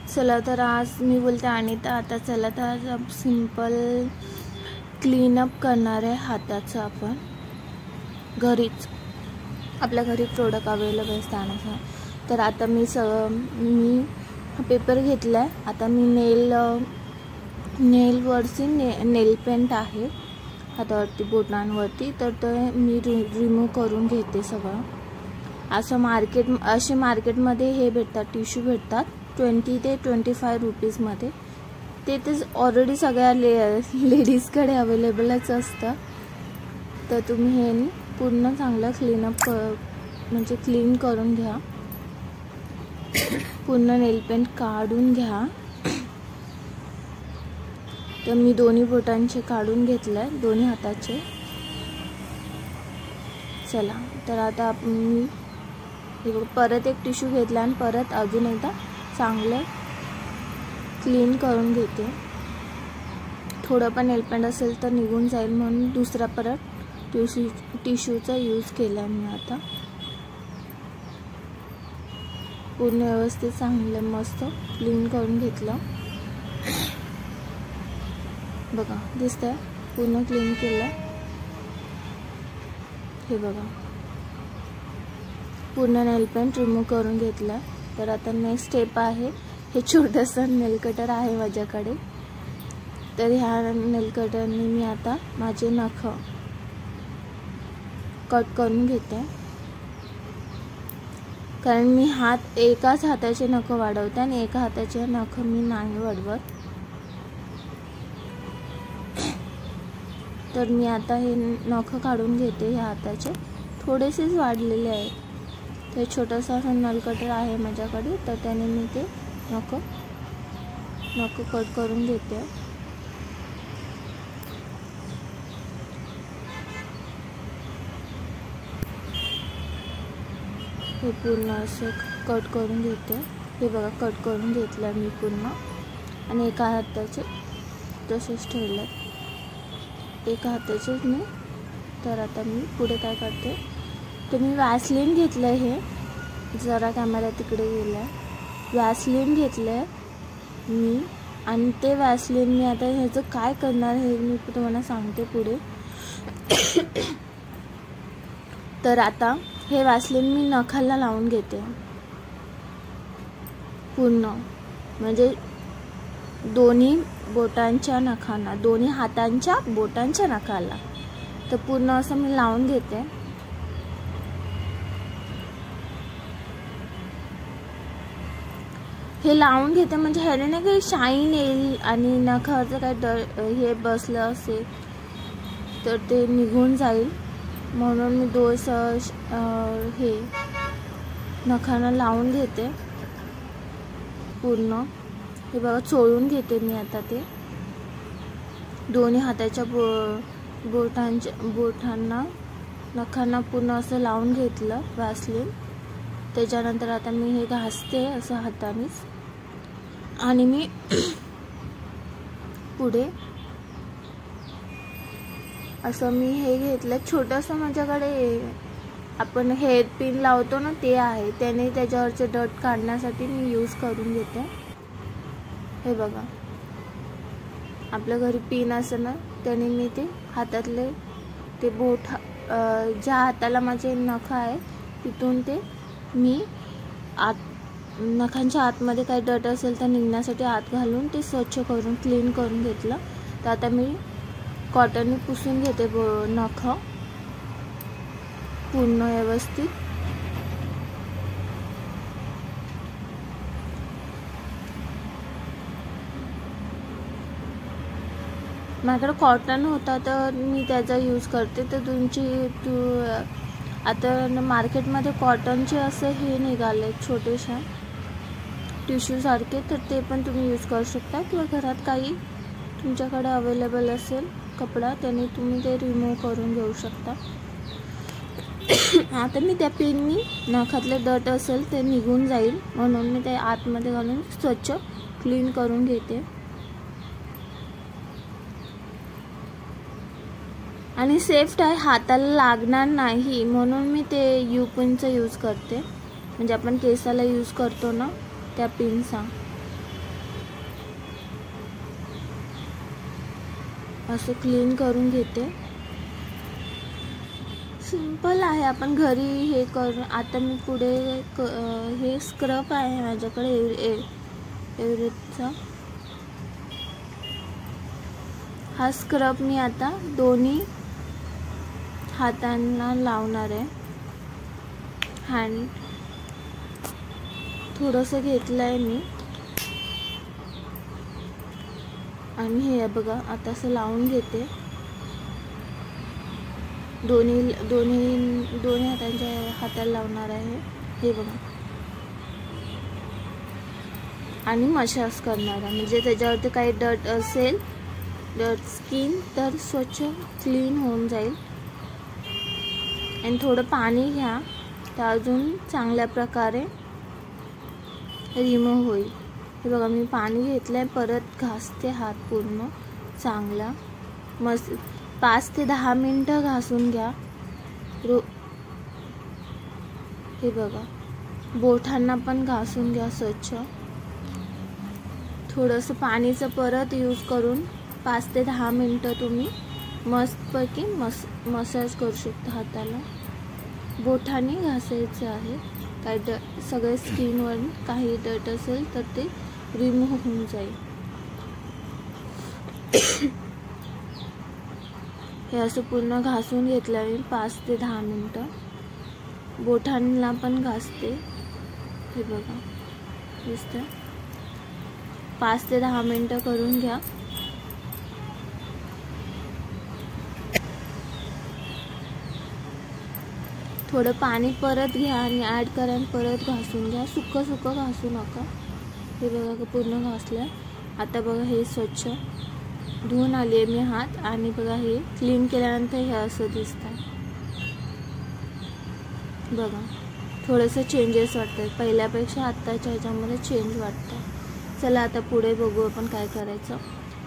चला तर आज मी बोलते अनिता आता चला तर आज सिंपल क्लीनअप करणार आहे हाताचं आपण घरीच आपल्या घरी प्रोडक्ट अवेलेबल असताना. तर आता मी पेपर घेतला आहे. आता मी नेलवरची नेल पेंट आहे हातावरती बोटांवरती तर ते मी रिमूव्ह करून घेते सगळं. असं मार्केटमध्ये हे भेटतात टिश्यू भेटतात 20 ते 25 रुपीजमध्ये. ते ऑलरेडी सगळ्या लेडीजकडे अवेलेबलच असतं. तर तुम्ही हे पूर्ण चांगलं क्लीनअप म्हणजे क्लीन करून घ्या. पूर्ण नेल पेंट काढून घ्या. तर मी दोन्ही बोटांचे काढून घेतलंय दोन्ही हाताचे. चला तर आता मी परत एक टिश्यू घेतला आणि परत अजून एकदा चांगलं क्लीन करून घेते. थोडं पण नेल पेंट असेल तर निघून जाईल म्हणून दुसरा परत टिश्यूचा यूज केला मी. आता पूर्ण व्यवस्थित चांगलं मस्त क्लीन करून घेतलं. बघा दिसतंय पूर्ण क्लीन केलं. हे बघा पूर्ण नेल पेंट रिमूव्ह करून घेतलं. तर आता नेक्स्ट स्टेप आहे हे छोटंसं नेल कटर आहे माझ्याकडे. तर ह्या नेल कटरने मी आता माझे नख कट करून घेते. कारण मी एकाच हाताचे नख वाढवते आणि एका हाताचे नख मी नाही वाढवत. तर मी आता हे नख काढून घेते. ह्या हाताचे थोडेसेच वाढलेले आहेत. तर छोटासा नल कटर आहे माझ्याकडे तर त्याने मी ते नख कट करून घेते. हे पूर्ण असं कट करून घेते. हे बघा कट करून घेतलं मी पूर्ण आणि एका हाताचे तसेच ठेवलं एका हाताचेच मी. तर आता मी पुढे काय करते तर मी वॅसलीन घेतलं. हे जरा कॅमेरा तिकडे गेला. वॅसलीन घेतलं मी आणि ते वॅसलीन मी आता ह्याचं काय करणार हे मी तुम्हाला सांगते पुढे. तर आता हे वॅसलीन मी नखाला लावून घेते पूर्ण म्हणजे दोन्ही बोटांच्या नखांना दोन्ही हातांच्या बोटांच्या नखाला. तर पूर्ण असं मी लावून घेते. हे लावून घेते म्हणजे ह्याने नाही काही शाईन येईल आणि नखावरचं काही हे बसलं असेल तर ते निघून जाईल म्हणून मी हे नखांना लावून घेते पूर्ण. हे बघा चोळून घेते मी आता ते दोन्ही हाताच्या बोटांना नखांना पूर्ण असं लावून घेतलं वॅसलीन. त्याच्यानंतर आता मी हे घासते असं हातानेच आणि मी पुढे असं मी हे घेतलं छोटंसं. माझ्याकडे आपण हेअर पिन लावतो ना ते आहे. त्याने त्याच्यावरचे डट काढण्यासाठी मी यूज करून घेते. हे बघा आपल्या घरी पिन असं ना त्याने मी ते हातातले ते बोट ज्या हाताला माझे नख आहे तिथून ते मी नखांच्या आतमध्ये काही डट असेल तर निघण्यासाठी आत घालून ते स्वच्छ करून क्लीन करून घेतलं. तर आता मी कॉटनने पुसून घेते नख पूर्ण व्यवस्थित. माझ्याकडे कॉटन होता तर मी त्याचा यूज करते. तर आता मार्केटमध्ये कॉटनचे असे हे निघाले छोटेशा टिश्यू सारखे तर ते पण तुम्ही यूज करू शकता किंवा घरात काही तुमच्याकडे अवेलेबल असेल कपडा त्याने तुम्ही ते रिमूव्ह करून घेऊ शकता. आता मी त्या पिननी नखातले डट असेल ते निघून जाईल म्हणून मी ते आतमध्ये घालून स्वच्छ क्लीन करून घेते. आणि सेफ्ट आहे हाताला लागणार नाही म्हणून मी ते पिनचा यूज करते. म्हणजे आपण केसाला यूज करतो ना त्या पिनचा असं क्लीन करून घेते। सिंपल आहे, आपण घरी हे करून। आता मी पुढे हे स्क्रब आहे माझ्याकडे एव्हरेस्टचा। हा स्क्रब मी आता दोन्ही हातांना लावणार आहे। हँड थोडंसं घेतलं आहे मी आणि हे बघा आता असं लावून घेते। दोन्ही हाताला लावणार आहे हे बघा आणि मसाज करणार आहे, म्हणजे त्याच्यावरती काही डर्ट असेल, डर्ट स्किन तर स्वच्छ क्लीन होऊन जाईल। आणि थोडं पाणी घ्या तर अजून चांगल्या प्रकारे रिमूव्ह होईल। हे बघा मी पाणी घेतलंय, परत घासते हात पूर्ण चांगला। मस्त 5 ते 10 मिनिटं घासून घ्या। हे बघा बोटांना पण घासून घ्या स्वच्छ। थोडंसं पाणीचं परत यूज करून 5 ते 10 मिनिटं तुम्ही मस्तपैकी मसाज करू शकता हाताला। बोटांनी घासायचं आहे, काय सगळे स्किनवर काही डर्ट असेल तर ते रिमूव्ह होऊन जाईल। हे असं पूर्ण घासून घेतलं मी 5 ते 10 मिनिटं। बोटांना पण घासते, हे बघा दिसतं। 5 ते 10 मिनिटं करून घ्या। थोडं पाणी परत घ्या आणि ॲड करा आणि परत घासून घ्या। सुक्कं घासू नका। हे बघा पूर्ण घासलं। आता बघा हे स्वच्छ धुवून आली आहे मी हात आणि बघा हे क्लीन केल्यानंतर हे असं दिसतं। बघा थोडंसं चेंजेस वाटतात, पहिल्यापेक्षा आत्ताच्या ह्याच्यामध्ये चेंज वाटतं। चला आता पुढे बघू आपण काय करायचं।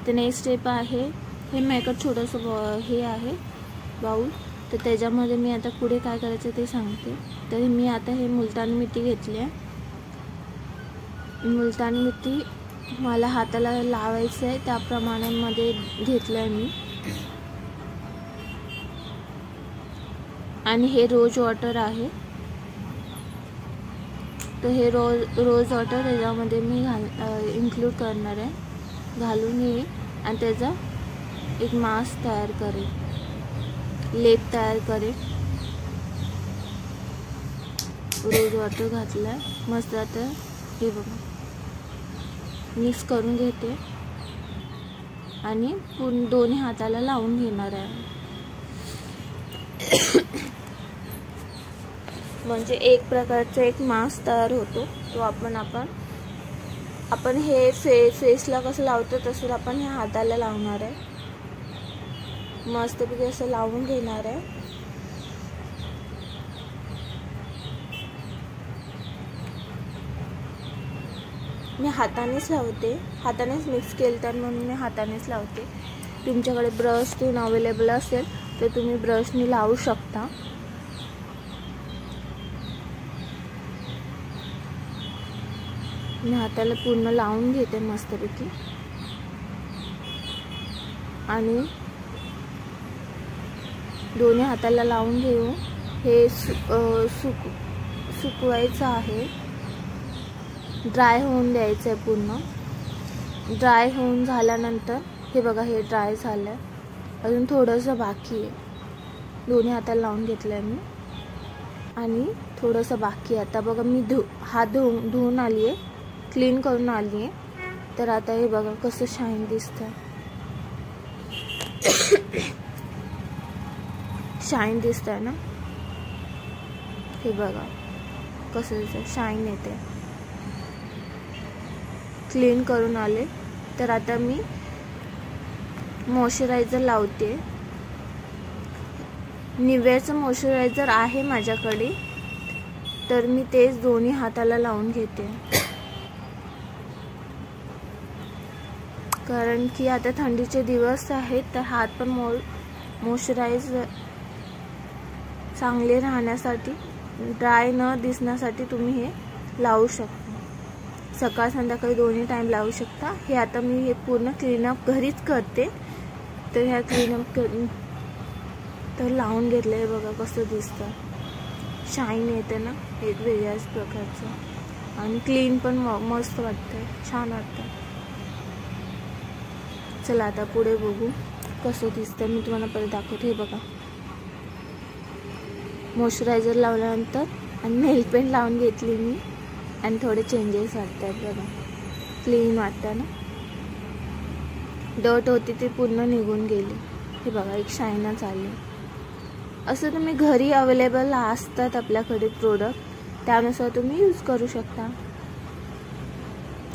तर नेक्स्ट स्टेप आहे हे मेकअप छोटंसं हे आहे बाउल, तर त्याच्यामध्ये मी आता पुढे काय करायचं ते सांगते। तर मी आता हे मुलतानी मिठी घेतली आहे। मुलतानी मिठी मला हाताला लावायचं आहे त्याप्रमाणे मध्ये घेतलं आहे मी। आणि हे रोज वॉटर आहे, तर हे रोज वॉटर त्याच्यामध्ये मी इन्क्लूड करणार आहे, घालून येईल आणि त्याचा एक मास्क तयार करेल, लेप तयार करेल। रोज वॉटर घातलं आहे मस्त। आता हे बघा मिक्स करून घेते आणि दोन्ही हाताला लावून घेणार आहे। म्हणजे एक प्रकारचा एक मास्क तयार होतो, तो आपण हे फेसला कसं लावतो तसं आपण ह्या हाताला लावणार आहे। मस्तपैकी असं लावून घेणार आहे। मी हातानेच लावते, हातानेच मिक्स केलं तर म्हणून मी हातानेच लावते। तुमच्याकडे ब्रश टून अवेलेबल असेल तर तुम्ही ब्रशने लावू शकता। मी हाताला पूर्ण लावून घेते मस्तपैकी आणि दोन्ही हाताला लावून घेऊ। हे सुकवायचं आहे, ड्राय होऊन द्यायचं आहे पूर्ण। ड्राय होऊन झाल्यानंतर हे बघा हे ड्राय झालं आहे, अजून थोडंसं बाकी आहे। दोन्ही हाताला लावून घेतलं आहे मी आणि थोडंसं बाकी आहे। आता बघा मी हात धुवून आली आहे, क्लीन करून आली आहे। तर आता हे बघा कसं शाईन दिसतं, शाईन दिसतंय ना, हे बघा कसं दिसतं, शाईन येते। क्लीन करून आले तर आता मी मॉइश्चरायझर लावते। निव्याचं मॉइश्चरायझर आहे माझ्याकडे, तर मी तेच दोन्ही हाताला लावून घेते, कारण की आता थंडीचे दिवस आहेत तर हात पण मॉइश्चरायझर चांगले राहण्यासाठी, ड्राय न दिसण्यासाठी तुम्ही हे लावू शकता। सकाळ संध्याकाळी दोन्ही टाइम लावू शकता। हे आता मी हे पूर्ण क्लीनअप घरीच करते, तर ह्या क्लीनअप तर लावून घेतलं आहे बघा कसं दिसतं. शाईन येते ना एक वेगळ्याच प्रकारचं आणि क्लीन पण मस्त वाटतंय, छान वाटतं. चला आता पुढे बघू कसं दिसतं. मी तुम्हाला परत दाखवते. हे बघा मॉइश्चरायझर लावल्यानंतर आणि नेल पेंट लावून घेतली मी आणि थोडे चेंजेस वाटत आहेत बघा. क्लीन वाटतं ना. डट होती ती पूर्ण निघून गेली. हे बघा एक शाईनच आली. असं तुम्ही घरी अवेलेबल असतात आपल्याकडे प्रोडक्ट, त्यानुसार तुम्ही यूज करू शकता.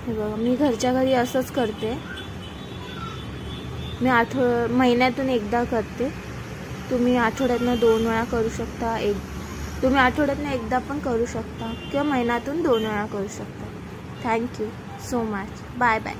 हे बघा मी घरच्या घरी असंच करते. मी महिन्यातून एकदा करते. तुम्ही आठवड्यातनं 2 वेळा करू शकता. तुम्ही आठवड्यातनं एकदा पण करू शकता किंवा महिन्यातून 2 वेळा करू शकता. Thank you so much. Bye bye.